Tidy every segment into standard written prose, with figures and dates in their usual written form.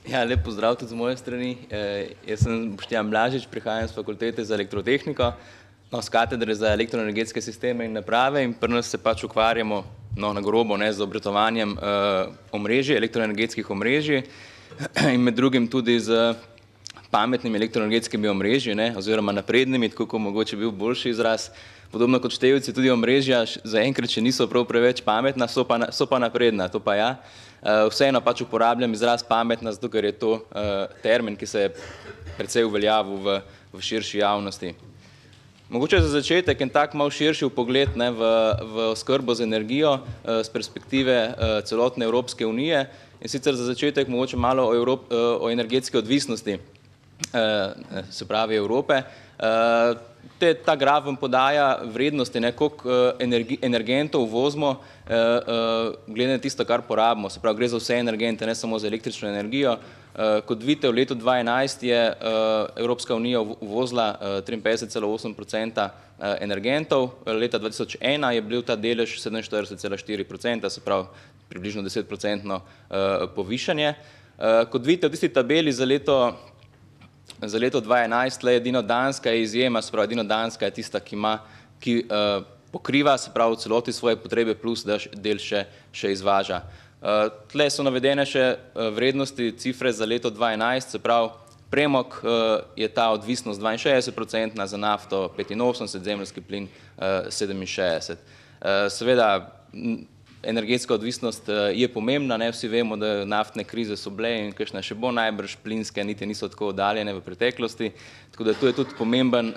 Ja, lep pozdrav tudi z moje strani. Jaz sem Boštjan Blažič, prihajam z Fakultete za elektrotehniko, z katedre za elektroenergetske sisteme in naprave in pri nas se pač ukvarjamo na grobo z obratovanjem omrežij, elektroenergetskih omrežij in med drugim tudi z pametnimi elektroenergetskimi omrežji oziroma naprednimi, tako kot mogoče bil boljši izraz. Podobno kot števci, tudi omrežja zaenkrat še niso prav preveč pametna, so pa napredna, to pa ja. Vseeno pač uporabljam izraz pametna, zato ker je to termin, ki se je precej uveljavil v širši javnosti. Mogoče za začetek en tak malo širši vpogled v oskrbo z energijo z perspektive celotne Evropske unije in sicer za začetek mogoče malo o energetski odvisnosti, se pravi Evrope. Ta graf vam podaja vrednosti, koliko energentov uvozimo glede na tisto, kar porabimo. Se pravi, gre za vse energente, ne samo za električno energijo. Kot vidite, v letu 2011 je Evropska unija uvozila 53,8% energentov, leta 2001 je bil ta delež 47,4%, se pravi približno 10% povišanje. Kot vidite v tisti tabeli za leto 2011, le edino Danska je izjema, se pravi edino Danska je tista, ki pokriva, se pravi v celoti svoje potrebe plus del še izvaža. Tle so navedene še vrednosti cifre za leto 2011, se pravi premog je ta odvisnost 62%, za nafto 85%, zemeljski plin 67%. Seveda energetska odvisnost je pomembna, vsi vemo, da naftne krize so bile in kakšna še bo, najbrž plinske niti niso tako oddaljene v preteklosti, tako da to je tudi pomemben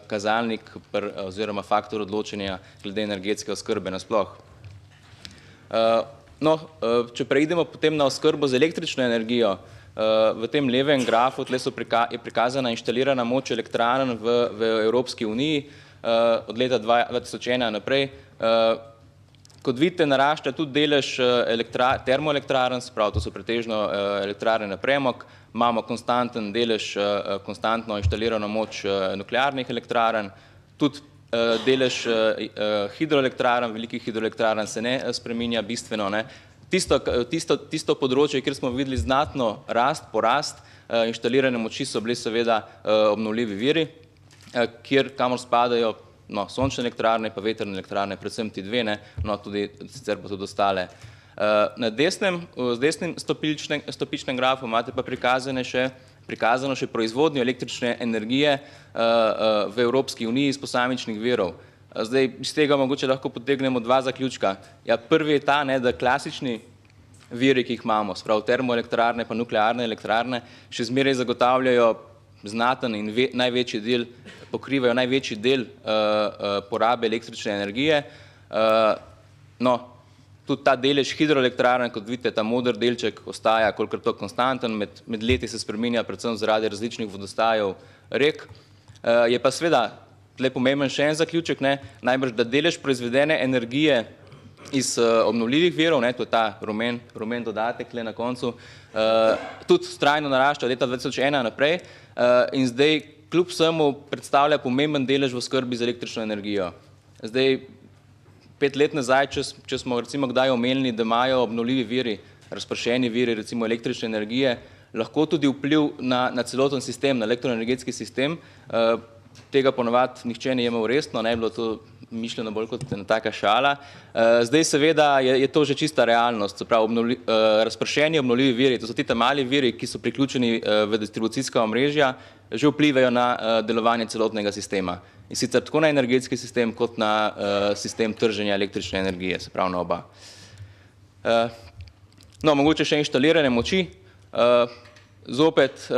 kazalnik oziroma faktor odločanja glede energetske oskrbe nasploh. Če preidemo potem na oskrbo z električno energijo, v tem levem grafu tle je prikazana inštalirana moč elektrarn v Evropski uniji od leta 2001 naprej. Kot vidite, narašča tudi delež termoelektrarn, se pravi, to so pretežno elektrarne na premog, imamo konstanten delež, konstantno inštalirano moč nuklearnih elektrarn, tudi delež hidroelektrarn, velikih hidroelektrarn se ne spreminja bistveno. Tisto področje, kjer smo videli znatno porast inštalirane moči, so bili seveda obnovljivi viri, kamor spadajo sončne elektrarne pa vetrne elektrarne, predvsem ti dve, tudi sicer pa tudi ostale. Na desnem stopičnem grafu imate pa prikazano še proizvodnjo električne energije v Evropski uniji iz posamičnih virov. Zdaj, iz tega mogoče lahko potegnemo dva zaključka. Prvi je ta, da klasični viri, ki jih imamo, se pravi termoelektrarne pa nuklearne elektrarne, še zmeraj zagotavljajo znaten in največji del, pokrivajo največji del porabe električne energije. Tudi ta delež hidroelektrarne, kot vidite, ta moder delček ostaja kolikor to konstanten, med leti se spreminja predvsem zaradi različnih vodostajev rek. Je pa seveda tle pomemben še en zaključek, najbrž, da delež proizvedene energije iz obnovljivih virov, to je ta rumen dodatek tle na koncu, tudi vztrajno narašča od leta 2001 naprej in zdaj kljub vsemu predstavlja pomemben delež v oskrbi z električno energijo. Zdaj, 5 let nazaj, če smo recimo kdaj omenili, da imajo obnovljivi viri, razpršeni viri recimo električne energije, lahko tudi vpliv na celoten sistem, na elektroenergetski sistem, tega ponovadi nihče ne jemal resno, je bilo to mišljeno bolj kot ena taka šala. Zdaj seveda je to že čista realnost, se pravi razpršeni obnovljivi viri, to so ti mali viri, ki so priključeni v distribucijska omrežja, že vplivajo na delovanje celotnega sistema. In sicer tako na energetski sistem, kot na sistem trženja električne energije, se pravi na oba. Mogoče še inštalirane moči, zopet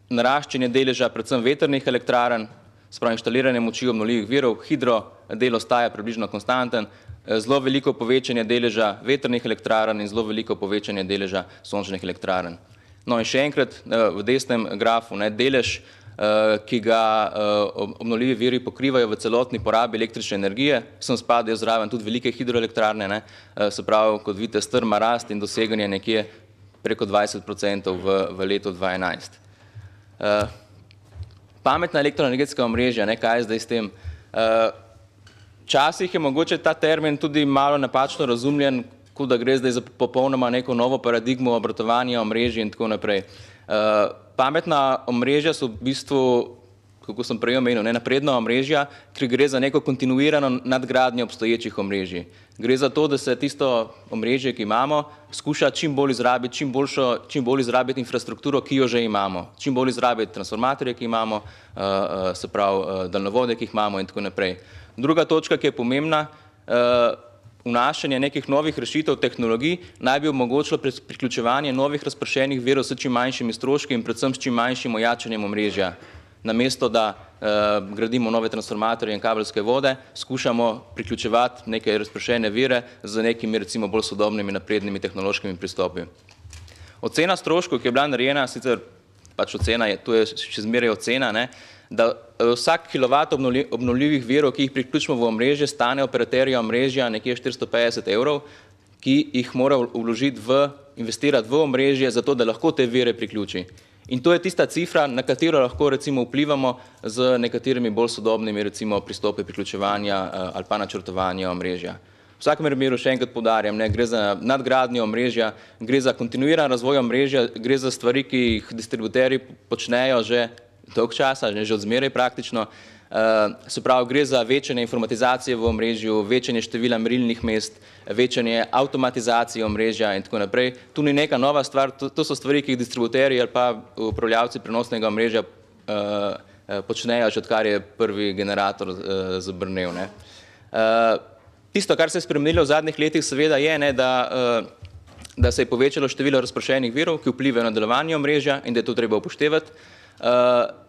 naraščanje deleža predvsem vetrnih elektrarn, se pravi inštalirane moči obnovljivih virov, hidro del ostaja približno konstanten, zelo veliko povečanje deleža vetrnih elektrarn in zelo veliko povečanje deleža sončnih elektrarn. In še enkrat v desnem grafu, delež, ki ga obnovljivi viri pokrivajo v celotni porabi električne energije, sem spadajo zraven tudi velike hidroelektrarne, se pravi, kot vidite, strma rast in doseganje nekje preko 20% v letu 2011. Pametna elektroenergetska omrežja, kaj je zdaj s tem? Včasih je mogoče ta termin tudi malo napačno razumljen tako da gre zdaj za popolnoma neko novo paradigmo obratovanja omrežij in tako naprej. Pametna omrežja so v bistvu, kako sem prej omenil, napredna omrežja, ker gre za neko kontinuirano nadgradnjo obstoječih omrežij. Gre za to, da se tisto omrežje, ki imamo, skuša čim bolj izrabiti infrastrukturo, ki jo že imamo, čim bolj izrabiti transformatorje, ki imamo, se pravi daljnovode, ki jih imamo in tako naprej. Druga točka, ki je pomembna, vnašanje nekih novih rešitev tehnologij naj bi omogočilo priključevanje novih razpršenih virov s čim manjšimi stroški in predvsem s čim manjšim ojačanjem omrežja. Namesto da gradimo nove transformatorje in kabelske vode, skušamo priključevati neke razpršene vire z nekimi recimo bolj sodobnimi naprednimi tehnološkimi pristopi. Ocena stroškov, ki je bila narejena, sicer pač ocena, to je še zmeraj ocena, da vsak kilovat obnovljivih virov, ki jih priključimo v omrežje, stane operaterja omrežja nekje 450 €, ki jih mora investirati v omrežje, zato da lahko te vire priključi. In to je tista cifra, na katero lahko recimo vplivamo z nekaterimi bolj sodobnimi recimo pristopi priključevanja ali pa načrtovanja omrežja. V vsakem primeru še enkrat poudarjam, gre za nadgradnjo omrežja, gre za kontinuiran razvoj omrežja, gre za stvari, ki jih distributerji počnejo že dolgo časa, že od zmeraj praktično. Se pravi, gre za večanje informatizacije v omrežju, večanje števila merilnih mest, večanje avtomatizacije omrežja in tako naprej. Tu ni neka nova stvar, to so stvari, ki jih distributerji ali pa upravljavci prenosnega omrežja počnejo, že odkar je prvi generator zabrnel. Tisto, kar se je spremenilo v zadnjih letih, seveda je, da se je povečalo število razpršenih virov, ki vplivajo na delovanje omrežja in da je to treba upoštevati.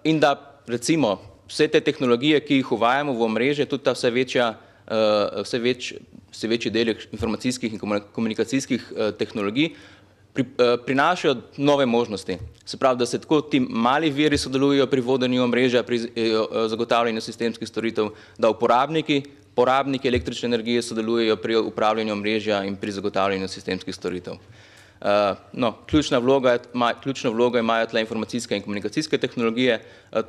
In da recimo vse te tehnologije, ki jih uvajamo v omrežje, tudi ta vse večji del informacijskih in komunikacijskih tehnologij, prinašajo nove možnosti. Se pravi, da se tako ti mali viri sodelujejo pri vodenju omrežja, pri zagotavljanju sistemskih storitev, da porabniki električne energije sodelujejo pri upravljanju omrežja in pri zagotavljanju sistemskih storitev. Ključno vlogo imajo tle informacijske in komunikacijske tehnologije.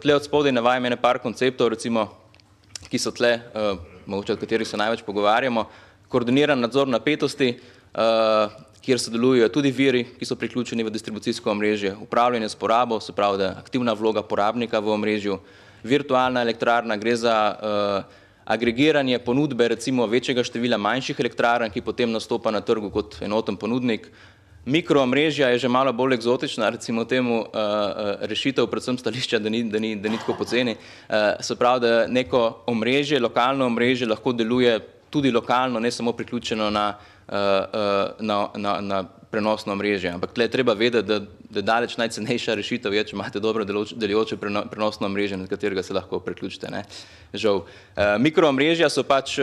Tle od spodaj navajam par konceptov, recimo, ki so tle, mogoče od katerih se največ pogovarjamo. Koordiniran nadzor napetosti, kjer sodelujejo tudi viri, ki so priključeni v distribucijsko omrežje, upravljanje s porabo, se pravi, da je aktivna vloga porabnika v omrežju, virtualna elektrarna, gre za agregiranje ponudbe recimo večjega števila manjših elektrarn, ki potem nastopa na trgu kot enoten ponudnik. Mikroomrežja je že malo bolj eksotična, recimo temu rešitev, predvsem stališča, da ni tako poceni. Se pravi, da neko omrežje, lokalno omrežje lahko deluje tudi lokalno, ne samo priključeno na prenosno omrežje. Ampak tle je treba vedeti, da daleč najcenejša rešitev je, če imate dobro delujoče prenosno omrežje, na katerega se lahko priključite. Žal. Mikroomrežja so pač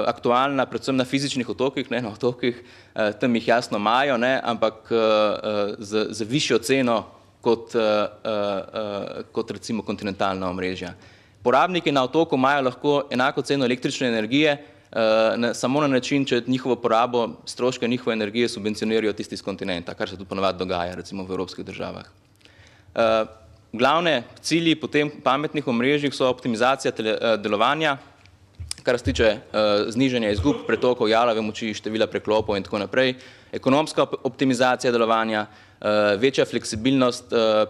aktualna predvsem na fizičnih otokih, na otokih, tam jih jasno imajo, ampak z višjo ceno kot recimo kontinentalna omrežja. Porabniki na otoku imajo lahko enako ceno električne energije, samo na način, če njihovo porabo, stroške njihove energije subvencionirajo tisti iz kontinenta, kar se tudi ponavadi dogaja, recimo v evropskih državah. Glavne cilji potem pametnih omrežjih so optimizacija delovanja, kar se tiče znižanja izgub, pretokov, jalove moči, števila preklopov in tako naprej, ekonomska optimizacija delovanja, večja fleksibilnost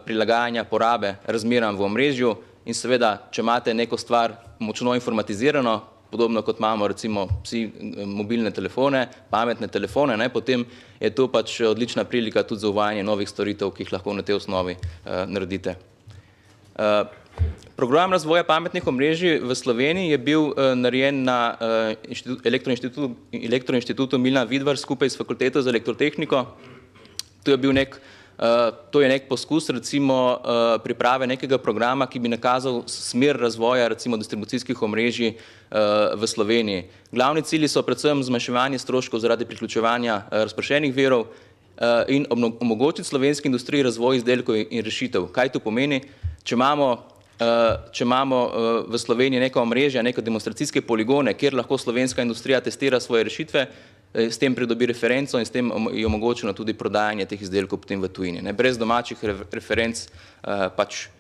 prilagajanja porabe razmeram v omrežju in seveda, če imate neko stvar močno informatizirano, podobno kot imamo recimo vsi mobilne telefone, pametne telefone, potem je to pač odlična prilika tudi za uvajanje novih storitev, ki jih lahko na tej osnovi naredite. Program razvoja pametnih omrežij v Sloveniji je bil narejen na Elektroinštitutu Milan Vidmar skupaj s Fakulteto za elektrotehniko. To je nek poskus recimo priprave nekega programa, ki bi nakazal smer razvoja recimo distribucijskih omrežij v Sloveniji. Glavni cilji so predvsem zmanjševanje stroškov zaradi priključevanja razpršenih virov in omogočiti slovenski industriji razvoj izdelkov in rešitev. Kaj to pomeni? Če imamo v Sloveniji neka omrežja, neke demonstracijske poligone, kjer lahko slovenska industrija testira svoje rešitve, s tem pridobi referenco in s tem je omogočeno tudi prodajanje teh izdelkov potem v tujini. Brez domačih referenc pač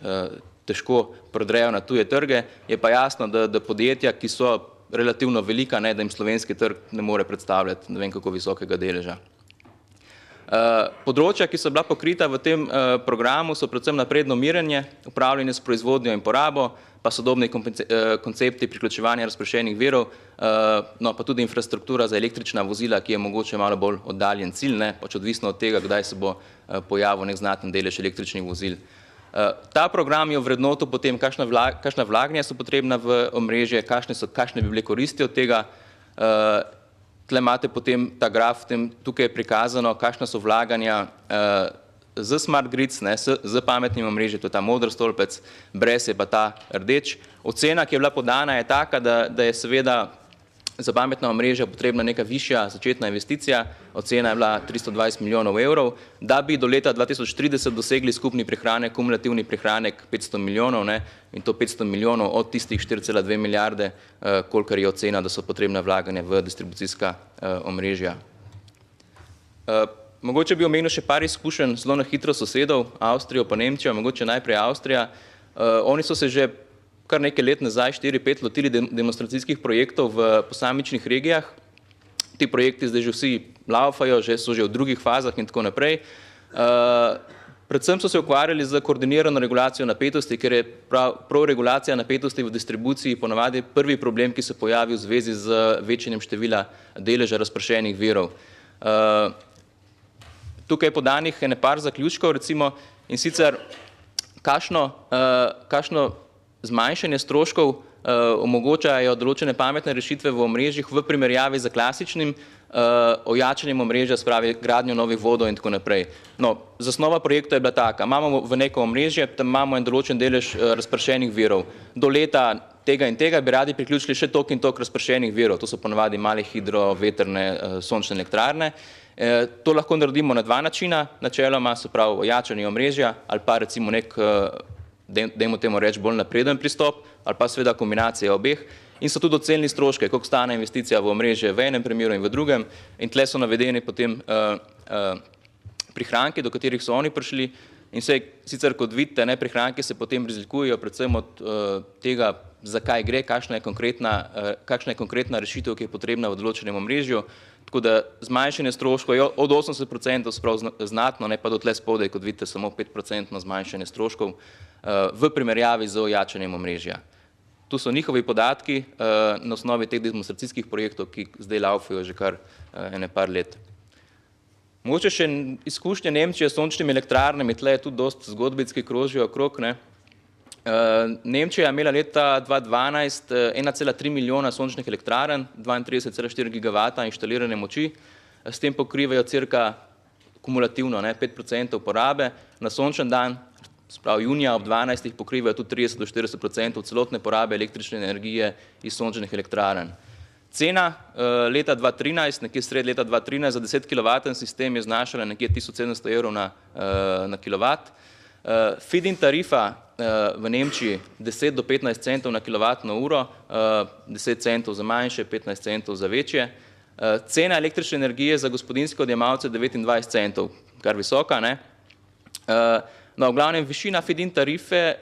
težko prodrejo na tuje trge, je pa jasno, da podjetja, ki so relativno velika, ne, da jim slovenski trg ne more predstavljati ne vem kako visokega deleža. Področja, ki so bila pokrita v tem programu, so predvsem napredno merjenje, upravljanje s proizvodnjo in porabo, pa sodobni koncepti priključevanja razpršenih virov, no pa tudi infrastruktura za električna vozila, ki je mogoče malo bolj oddaljen cilj, ne, pač odvisno od tega, kdaj se bo pojavil nek znaten delež električnih vozil. Ta program je ovrednotil potem, kakšna vlaganja so potrebna v omrežje, kakšne bi bile koristi od tega. Tle imate potem ta graf, tukaj je prikazano, kakšna so vlaganja z smart grids, z pametnim omrežjem, to je ta modri stolpec, brez je pa ta rdeč. Ocena, ki je bila podana, je taka, da je seveda za pametna omrežja potrebna neka višja začetna investicija, ocena je bila 320 milijonov evrov, da bi do leta 2030 dosegli skupni prihranek, kumulativni prihranek 500 milijonov, ne, in to 500 milijonov od tistih 4,2 milijarde, kolikor je ocena, da so potrebna vlaganja v distribucijska omrežja. Mogoče bi omenil še par izkušenj zelo na hitro sosedov, Avstrijo pa Nemčijo, mogoče najprej Avstrija. Oni so se že kar nekaj let nazaj, 4-5, lotili demonstracijskih projektov v posamičnih regijah. Ti projekti zdaj že vsi laufajo, so že v drugih fazah in tako naprej. Predvsem so se ukvarjali z koordinirano regulacijo napetosti, ker je prav regulacija napetosti v distribuciji ponavadi prvi problem, ki se pojavi v zvezi z večanjem števila deleža razpršenih virov. Tukaj je podanih ene par zaključkov, recimo, in sicer kakšno zmanjšanje stroškov omogočajo določene pametne rešitve v omrežjih v primerjavi z klasičnim ojačanjem omrežja, se pravi gradnjo novih vodov in tako naprej. No, zasnova projekta je bila taka, imamo v neko omrežje, tam imamo en določen delež razpršenih virov. Do leta tega in tega bi radi priključili še tok in tok razpršenih virov, to so ponavadi male hidro, vetrne, sončne elektrarne. To lahko naredimo na dva načina, načeloma, se pravi ojačanje omrežja ali pa recimo nek dajmo temu reči bolj napreden pristop, ali pa seveda kombinacija obeh, in so tudi ocenili stroške, koliko stane investicija v omrežje v enem primeru in v drugem, in tle so navedeni potem prihranki, do katerih so oni prišli, in sicer kot vidite, prihranki se potem razlikujejo predvsem od tega, zakaj gre, kakšna je konkretna rešitev, ki je potrebna v določenem omrežju, tako da zmanjšanje stroškov je od 80% sprav znatno, ne pa do tle spodaj, kot vidite, samo 5% zmanjšanje stroškov v primerjavi z ojačanjem omrežja. Tu so njihovi podatki na osnovi teh demonstracijskih projektov, ki zdaj laufajo že kar ene par let. Mogoče še izkušnje Nemčije s sončnimi elektrarnami, tle je tudi dosti zgodbic, ki krožijo okrog. Nemčija je imela leta 2012 1,3 milijona sončnih elektrarn, 32,4 gigavata inštalirane moči, s tem pokrivajo cirka kumulativno 5% porabe, na sončen dan, sprav junija ob 12. pokrivajo tudi 30-40% celotne porabe električne energije iz sončnih elektrarn. Cena leta 2013, nekje sred leta 2013, za 10 kilovaten sistem je znašala nekje 1700 evrov na kilovat. Feed-in tarifa v Nemčiji 10 do 15 centov na kilovatno uro, 10 centov za manjše, 15 centov za večje. Cena električne energije za gospodinjske odjemalce 29 centov, kar visoka, ne? No, v glavnem, višina feed-in tarife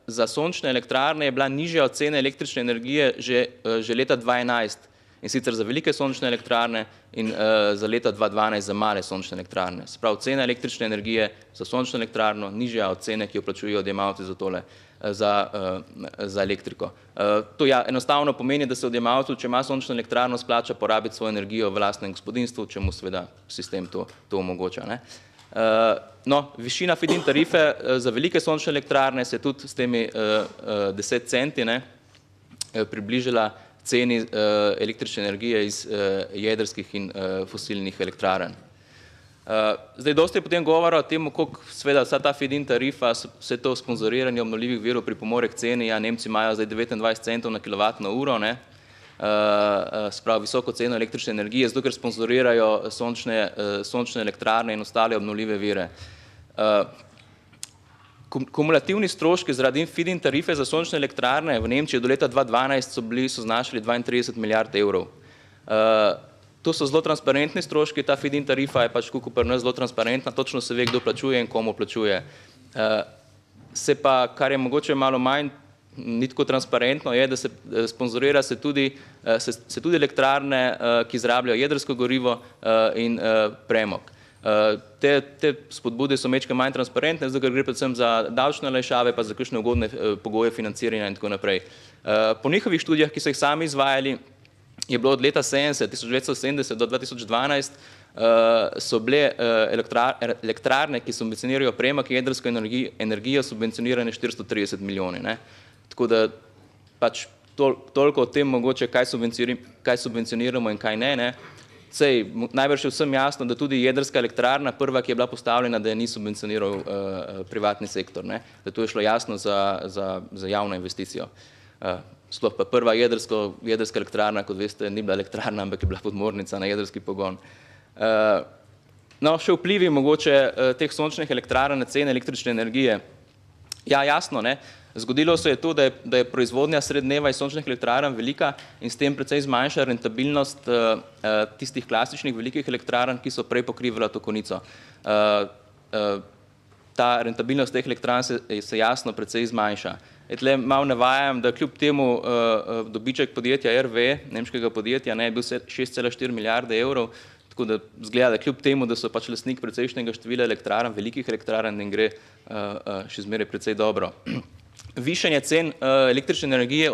za sončne elektrarne je bila nižja od cene električne energije že leta 2011, in sicer za velike sončne elektrarne in za leta 2012 za male sončne elektrarne. Se pravi, cena električne energije za sončno elektrarno nižja od cene, ki jo plačujejo odjemalci za tole, za elektriko. To enostavno pomeni, da se odjemalcu, če ima sončno elektrarno, splača porabiti svojo energijo v lastnem gospodinjstvu, če mu seveda sistem to omogoča, ne. No, višina feed-in tarife za velike sončne elektrarne se je tudi s temi 10 centi približala ceni električne energije iz jedrskih in fosilnih elektrarn. Zdaj, dosti je potem govora o tem, koliko seveda vsa ta feed-in tarifa, vse to sponzoriranje obnovljivih virov pripomore k ceni, Nemci imajo zdaj 29 centov na kilovatno uro, ne, sprav visoko ceno električne energije, zato ker sponzorirajo sončne elektrarne in ostale obnovljive vire. Kumulativni stroški zaradi feed-in tarife za sončne elektrarne v Nemčiji do leta 2012 so znašali 32 milijard evrov. To so zelo transparentni stroški, ta feed-in tarifa je pač kot pri nas zelo transparentna, točno se ve, kdo plačuje in komu plačuje. Se pa, kar je mogoče malo manj ni tako transparentno, je, da se sponzorira se tudi elektrarne, ki izrabljajo jedrsko gorivo in premog. Te spodbude so majčkeno manj transparentne, zato ker gre predvsem za davčne olajšave, pa za kakšne ugodne pogoje financiranja in tako naprej. Po njihovih študijah, ki so jih sami izvajali, je bilo od leta 1970 do 2012 so bile elektrarne, ki subvencionirajo premog in jedrsko energijo, subvencionirane 430 milijoni. Tako da pač toliko o tem mogoče, kaj subvencioniramo in kaj ne. Sej, najbrž je vsem jasno, da tudi jedrska elektrarna, prva, ki je bila postavljena, da je ni subvencioniral privatni sektor, da to je šlo jasno za javno investicijo. Sploh pa prva jedrska elektrarna, kot veste, ni bila elektrarna, ampak je bila podmornica na jedrski pogon. No, še vplivi mogoče teh sončnih elektrarn na cene električne energije. Ja, jasno, zgodilo se je to, da je proizvodnja srednjeva iz sončnih elektrarn velika in s tem precej zmanjša rentabilnost tistih klasičnih velikih elektrarn, ki so prej pokrivala to konico. Ta rentabilnost teh elektrarn se jasno precej zmanjša. Tle malo navajam, da kljub temu dobiček podjetja RWE, nemškega podjetja, je bil 6,4 milijarde evrov, tako da zgleda, da kljub temu, da so pač lastnik precejšnjega števila elektrarn, velikih elektrarn, in gre še zmeraj precej dobro. Višanje cen električne energije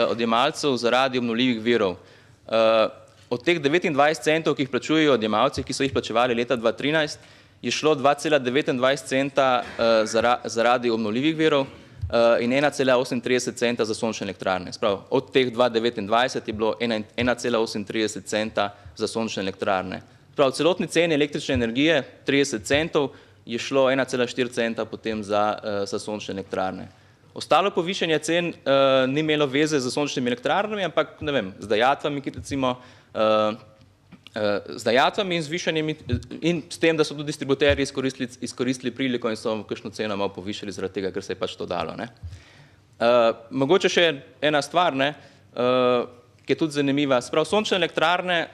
odjemalcev zaradi obnovljivih virov. Od teh 29 centov, ki jih plačujejo odjemalci, ki so jih plačevali leta 2013, je šlo 2,29 centa zaradi obnovljivih virov in 1,38 centa za sončne elektrarne. Sprav, od teh 2,29 je bilo 1,38 centa za sončne elektrarne. Sprav, celotni ceni električne energije, 30 centov, je šlo 1,4 centa potem za sončne elektrarne. Ostalo povišanje cen ni imelo veze z sončnimi elektrarnami, ampak ne vem, z dajatvami, z dajatvami in zvišanjem in s tem, da so tudi distributerji izkoristili priliko in so kakšno ceno malo povišali zaradi tega, ker se je pač to dalo. Mogoče še ena stvar, ki je tudi zanimiva. Sprav, sončne elektrarne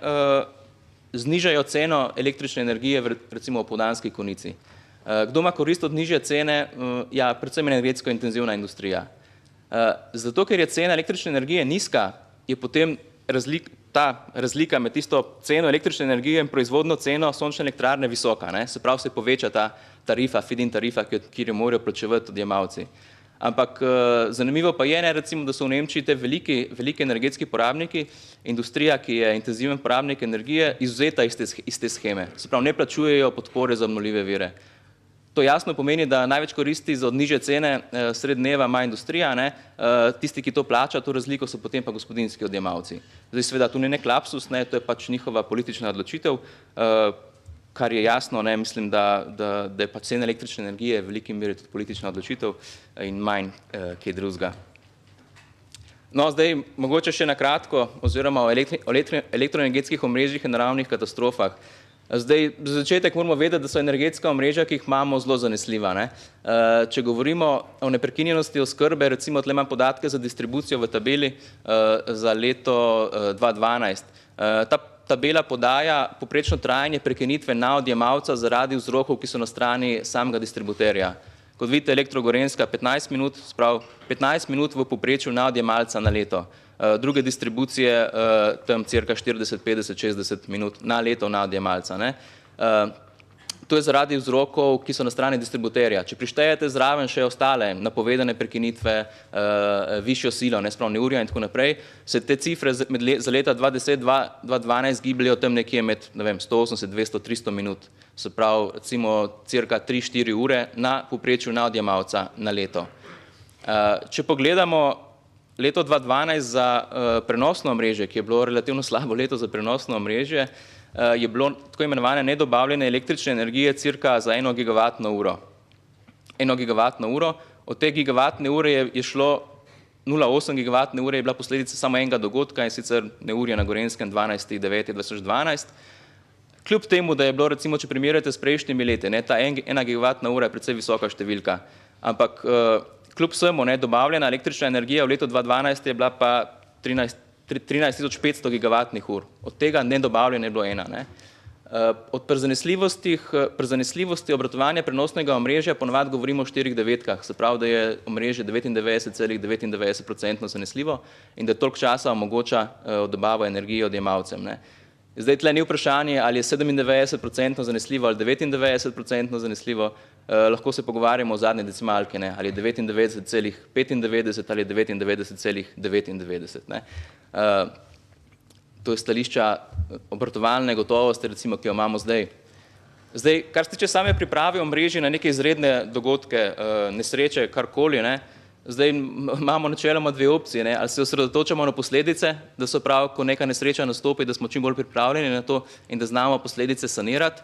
znižajo ceno električne energije recimo v popoldanski konici. Kdo ima korist od nižje cene? Ja, predvsem energetsko intenzivna industrija. Zato, ker je cena električne energije nizka, je potem ta razlika med tisto ceno električne energije in proizvodno ceno sončne elektrarne visoka. Se pravi, se poveča ta tarifa, feed-in tarifa, ki jo morajo plačevati odjemalci. Ampak zanimivo pa je, recimo, da so v Nemčiji te veliki energetski porabniki, industrija, ki je intenziven porabnik energije, izvzeta iz te sheme. Se pravi, ne plačujejo podpore za obnovljive vire. To jasno pomeni, da največ koristi od nižje cene srednjeva ima industrija, tisti, ki to plača, to razliko so potem pa gospodinjski odjemalci. Zdaj seveda tu ni nek lapsus, to je pač njihova politična odločitev, kar je jasno, mislim, da je pač cena električne energije v veliki meri tudi politična odločitev in manj kaj drugega. No, zdaj mogoče še na kratko, oziroma o elektroenergetskih omrežjih in naravnih katastrofah. Zdaj, za začetek moramo vedeti, da so energetska omrežja, ki jih imamo, zelo zanesljiva. Če govorimo o neprekinjenosti oskrbe, recimo tle imam podatke za distribucijo v tabeli za leto 2012. Ta tabela podaja poprečno trajanje prekinitve na odjemalca zaradi vzrokov, ki so na strani samega distributerja. Kot vidite, Elektro Gorenjska 15 minut, sprav 15 minut v povprečju na odjemalca na leto. Druge distribucije tam cirka 40, 50, 60 minut na leto na odjemalca. To je zaradi vzrokov, ki so na strani distributerja. Če prištejete zraven še ostale napovedane prekinitve, višjo silo, sprav neurja in tako naprej, se te cifre za leta 2010-2012 gibljajo tam nekje med 180, 200, 300 minut. Se pravi, recimo cirka 3-4 ure na povprečju na odjemalca na leto. Če pogledamo leto 2012 za prenosno omrežje, ki je bilo relativno slabo leto za prenosno omrežje, je bilo tako imenovane nedobavljene električne energije cirka za 1 gigavatno uro. 1 gigavatno uro, od te gigavatne ure je šlo 0,8 gigavatne ure je bila posledica samo enega dogodka, in sicer neurje na Gorenjskem 12.9.2012. Kljub temu, da je bilo, recimo, če primerjate s prejšnjimi leti, ta 1 gigavatna ura je precej visoka številka, ampak kljub vsemu dobavljena električna energija v letu 2012 je bila pa 13.500 gigavatnih ur. Od tega nedobavljene je bilo 1. Pri zanesljivosti obratovanja prenosnega omrežja ponovadi govorimo o 4 devetkah, se pravi, da je omrežje 99,99% zanesljivo in da toliko časa omogoča dobavo energije odjemalcem. Zdaj, tle ni vprašanje, ali je 97% zanesljivo ali 99% zanesljivo, lahko se pogovarjamo o zadnji decimalki, ali je 99,95 ali je 99,99. To je stališča obratovalne gotovosti, recimo, ki jo imamo zdaj. Zdaj, kar se tiče same priprave omrežij na neke izredne dogodke, nesreče, karkoli, zdaj imamo načeloma dve opcije, ali se osredotočamo na posledice, da so prav, ko neka nesreča nastopi, da smo čim bolj pripravljeni na to in da znamo posledice sanirati,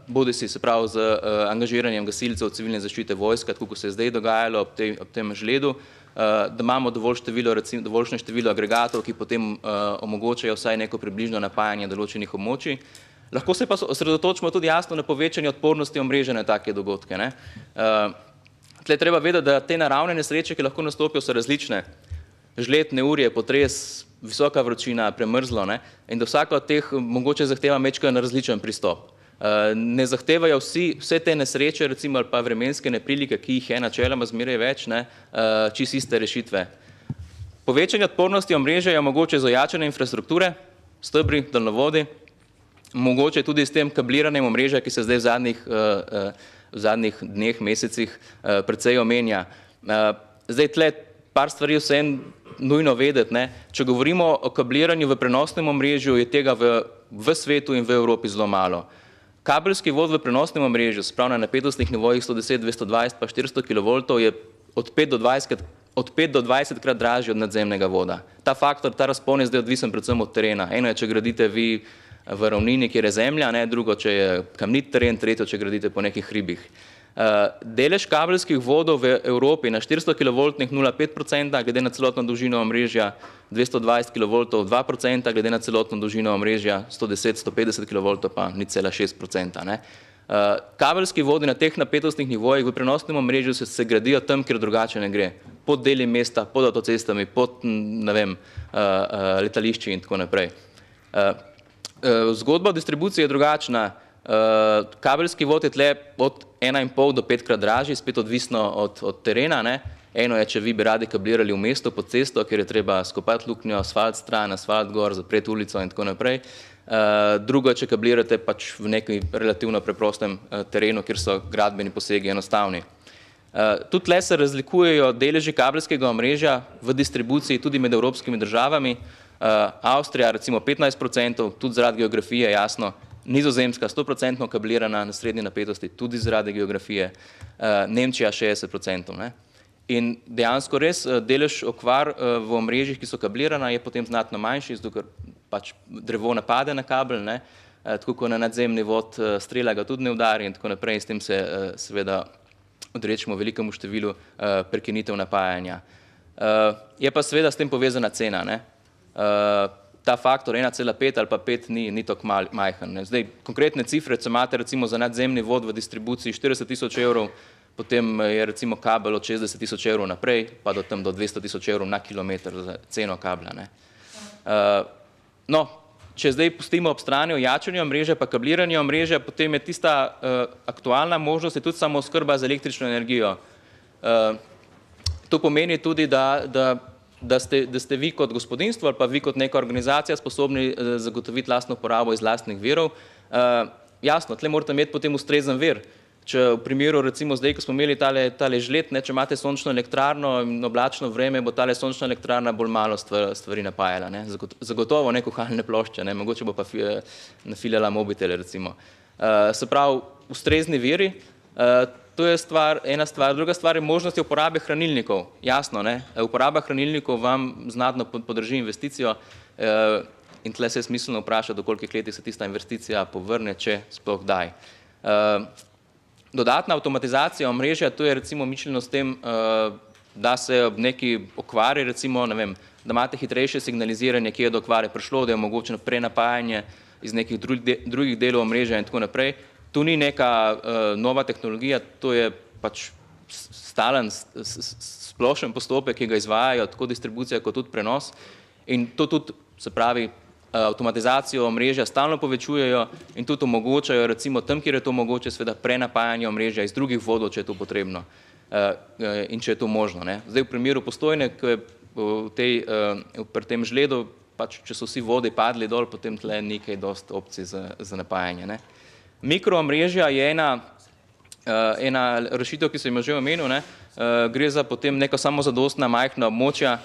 bodisi se pravi z angažiranjem gasilcev, civilne zaščite, vojska, tako kot se je zdaj dogajalo ob tem žledu, da imamo dovoljšne število agregatov, ki potem omogočajo vsaj neko približno napajanje določenih območij. Lahko se pa osredotočimo tudi jasno na povečanje odpornosti omrežja na take dogodke. Tle treba vedeti, da te naravne nesreče, ki lahko nastopijo, so različne. Žled, neurje, potres, visoka vročina, premrzlo, in da vsaka od teh mogoče zahteva majčkeno različen pristop. Ne zahtevajo vse te nesreče, recimo, ali pa vremenske neprilike, ki jih je načeloma zmeraj več, čisto iste rešitve. Povečanje odpornosti omrežja je mogoče z ojačanjem infrastrukture, stebri, daljnovodi, mogoče tudi s tem kabliranjem omrežja, ki se zdaj v zadnjih dneh, mesecih precej omenja. Zdaj, tle par stvari vseeno nujno vedeti. Če govorimo o kabliranju v prenosnem omrežju, je tega v svetu in v Evropi zelo malo. Kabelski vod v prenosnem omrežju, se pravi na napetostnih nivojih 110, 220 pa 400 kV, je od 5 do 20 krat dražji od nadzemnega voda. Ta faktor, ta razpon je zdaj odvisen predvsem od terena. Eno je, če gradite vi v ravnini, kjer je zemlja, drugo, če je kamnit teren, tretjo, če gradite po nekih hribih. Delež kabelskih vodov v Evropi na 400 kV 0,5%, glede na celotno dolžino omrežja 220 kV 2%, glede na celotno dolžino omrežja 110-150 kV pa 0,6%. Kabelski vodi na teh napetostnih nivojih v prenosnem omrežju se gradijo tam, kjer drugače ne gre. Pod deli mesta, pod avtocestami, pod letališči in tako naprej. Zgodba o distribuciji je drugačna. Kabelski vod je tle od 1,5 do 5 krat dražji, spet odvisno od terena. Eno je, če vi bi radi kablirali v mestu pod cesto, kjer je treba skopati luknjo, asfalt stran, asfalt gor, zapreti ulico in tako naprej. Drugo je, če kablirate pač v nekem relativno preprostem terenu, kjer so gradbeni posegi enostavni. Tudi tle se razlikujejo deleži kabelskega omrežja v distribuciji tudi med evropskimi državami. Avstrija recimo 15%, tudi zaradi geografije, jasno. Nizozemska 100% kablirana na srednji napetosti, tudi zaradi geografije. Nemčija 60%. In dejansko res delež okvar v omrežjih, ki so kablirana, je potem znatno manjši, zato ker pač drevo napade na kabel, tako kot na nadzemni vod strela ga tudi ne udari in tako naprej, in s tem se seveda odrečemo velikemu številu prekinitev napajanja. Je pa seveda s tem povezana cena. Ta faktor 1,5 ali pa 5 ni tako majhen. Zdaj, konkretne cifre, če imate recimo za nadzemni vod v distribuciji 40 tisoč evrov, potem je recimo kabel od 60 tisoč evrov naprej, pa do 200 tisoč evrov na kilometr za ceno kabla. No, če zdaj pustimo ob strani ojačanje omrežja pa kabliranje omrežja, potem je tista aktualna možnost tudi samooskrba z električno energijo. To pomeni tudi, da ste vi kot gospodinjstvo ali pa vi kot neka organizacija sposobni zagotoviti lastno porabo iz lastnih virov. Jasno, tle morate imeti potem ustrezen vir. Če v primeru, recimo zdaj, ko smo imeli tale žled, če imate sončno elektrarno in oblačno vreme, bo tale sončna elektrarna bolj malo stvari napajala. Zagotovo ne kuhalne plošče, mogoče bo pa nafiljala mobitele, recimo. Se pravi, ustrezni viri. To je ena stvar. Druga stvar je možnosti uporabe hranilnikov. Jasno, uporaba hranilnikov vam znatno podrži investicijo in tle se je smiselno vprašati, do kolikih letih se tista investicija povrne, če sploh kdaj. Dodatna avtomatizacija omrežja, to je recimo mišljeno s tem, da se ob neki okvari, recimo, da imate hitrejše signaliziranje, kje je do okvare prišlo, da je omogočeno prenapajanje iz nekih drugih delov omrežja in tako naprej. Tu ni neka nova tehnologija, to je pač stalen, splošen postopek, ki ga izvajajo tako distribucija kot tudi prenos. In to tudi, se pravi, avtomatizacijo omrežja stalno povečujejo in tudi omogočajo, recimo tam, kjer je to mogoče, seveda prenapajanje omrežja iz drugih vodov, če je to potrebno in če je to možno. Zdaj v primeru Postojne, ko je pri tem žledu, pač če so vsi vodi padli dol, potem tle nekaj dosti opcij za napajanje. Mikroomrežja je ena rešitev, ki sem jo že omenil, gre za potem neko samozadostna majhna območja.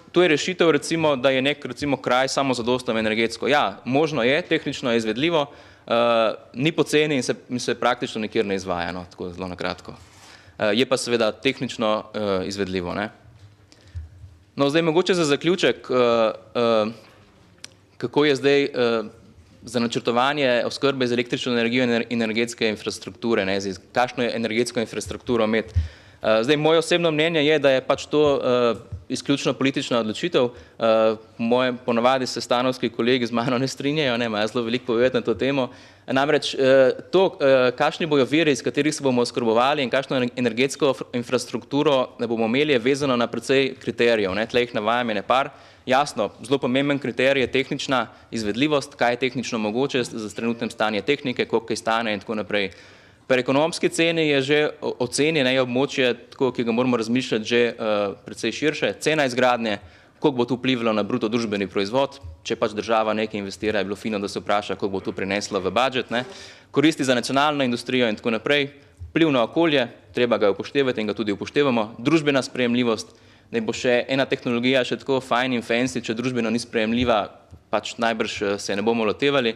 To je rešitev, recimo, da je nek kraj samozadosten energetsko. Ja, možno je, tehnično je izvedljivo, ni poceni in se praktično nikjer ne izvaja, tako zelo na kratko. Je pa seveda tehnično izvedljivo. No, zdaj mogoče za zaključek, kako je zdaj za načrtovanje oskrbe z električno energijo in energetske infrastrukture, kakšno je energetsko infrastrukturo imeti. Zdaj, moje osebno mnenje je, da je pač to izključno politična odločitev. Ponavadi se stanovski kolegi z mano ne strinjajo, imajo zelo veliko povedati na to temo. Namreč to, kakšni bojo viri, iz katerih se bomo oskrbovali in kakšno energetsko infrastrukturo bomo imeli, je vezano na precej kriterijev. Tle jih navajam ene par. Jasno, zelo pomemben kriterij je tehnična izvedljivost, kaj je tehnično mogoče za trenutnem stanje tehnike, koliko kaj stane in tako naprej. Pri ekonomski ceni je že ocenjeno območje, ki ga moramo razmišljati, že precej širše. Cena izgradnje, koliko bo to vplivalo na bruto družbeni proizvod, če pač država nekaj investira, je bilo fino, da se vpraša, koliko bo to prineslo v budžet, koristi za nacionalno industrijo in tako naprej, vpliv na okolje, treba ga upoštevati in ga tudi upoštevamo, družbena sprejemljivost, da bo še ena tehnologija še tako fajn in fancy, če družbeno ni sprejemljiva, pač najbrž se ne bomo lotevali.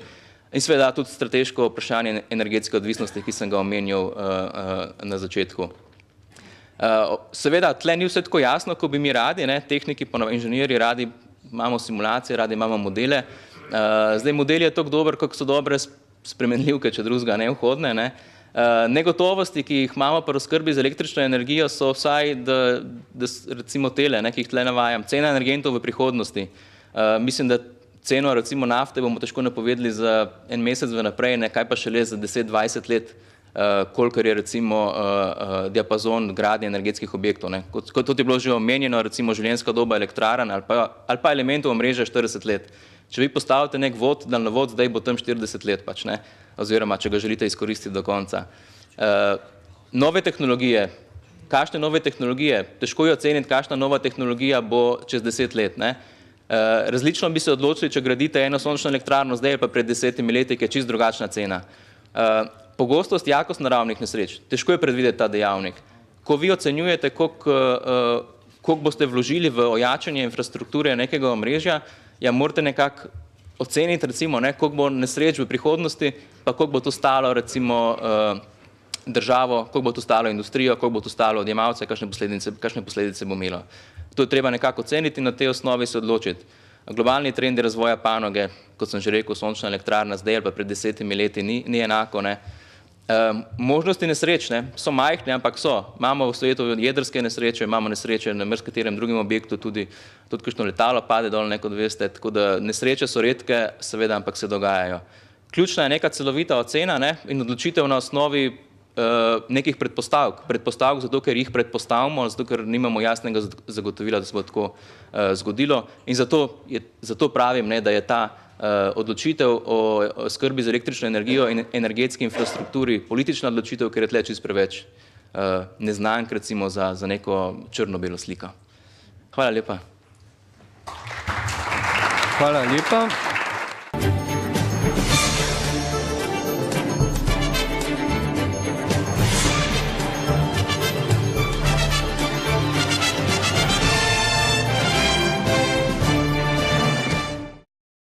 In seveda tudi strateško vprašanje energetske odvisnosti, ki sem ga omenjal na začetku. Seveda, tle ni vse tako jasno, kot bi mi radi, tehniki, inženirji radi imamo simulacije, radi imamo modele. Zdaj, model je tako dober, kako so dobre spremenljivke, če drugega nevhodne. Negotovosti, ki jih imamo pri oskrbi z električno energijo, so vsaj, da recimo tele, ki jih tle navajam, cena energentov v prihodnosti. Mislim, da ceno recimo nafte bomo težko napovedali za en mesec vnaprej, kaj pa šele za 10-20 let, kolikor je recimo diapazon gradnje energetskih objektov. Kot je bilo že omenjeno, recimo življenjska doba elektrarn ali pa elementov omrežja 40 let. Če vi postavite nek daljnovod, zdaj bo tam 40 let pač, oziroma če ga želite izkoristiti do konca. Nove tehnologije. Kakšne nove tehnologije? Težko je oceniti, kakšna nova tehnologija bo čez 10 let. Različno bi se odločili, če gradite eno sončno elektrarno zdaj pa pred 10 leti, ki je čisto drugačna cena. Pogostost, jakost naravnih nesreč. Težko je predvideti ta dejavnik. Ko vi ocenjujete, koliko boste vložili v ojačanje infrastrukture nekega omrežja, morate nekako oceniti, recimo, koliko bo nesreč v prihodnosti, pa koliko bo to stalo, recimo, državo, koliko bo to stalo industrijo, koliko bo to stalo odjemalce, kakšne posledice bo imelo. To je treba nekako oceniti in na tej osnovi se odločiti. Globalni trendi razvoja panoge, kot sem že rekel, sončna elektrarna zdaj ali pa pred 10 leti ni enako. Možnosti nesreč so majhne, ampak so. Imamo v svetu jedrske nesreče, imamo nesreče na marsikaterem drugem objektu, tudi kakšno letalo pade dol, kot veste, tako da nesreče so redke, seveda, ampak se dogajajo. Ključna je neka celovita ocena in odločitev na osnovi nekih predpostavk, zato ker jih predpostavimo, zato ker nimamo jasnega zagotovila, da se bo tako zgodilo. In zato pravim, da je ta odločitev o skrbi z električno energijo in energetski infrastrukturi politična odločitev, ker je tle čisto preveč neznank, recimo, za neko črno-belo sliko. Hvala lepa. Hvala lepa.